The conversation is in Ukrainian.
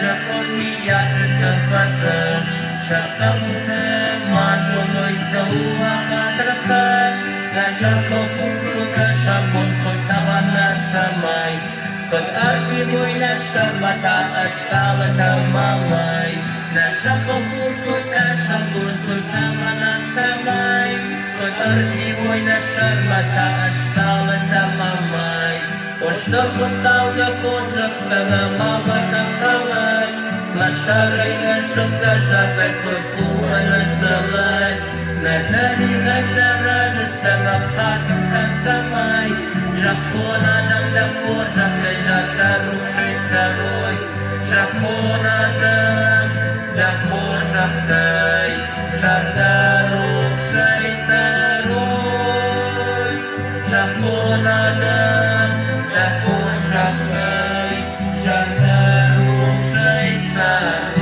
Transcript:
жахоні я життя фазаш, шартавте мажоной сауа хатрахаш, на жахоху кашамон котавана самай, кот арти война шармата ашталата мамай, на жахоху кашамон котавана самай, кот арти война шармата ашталата мамай. واشترخ الصعود خرجخ تنام بتخلي مشاري نشق جردك لقوة نجدلي نداري غدران التنخات كسماي جخونا دم دخرجخ لجرد روشي سروي جخونا دم دخرجخ داي جرد روشي سروي جخونا دم دخول شخصي جرد روشي سروي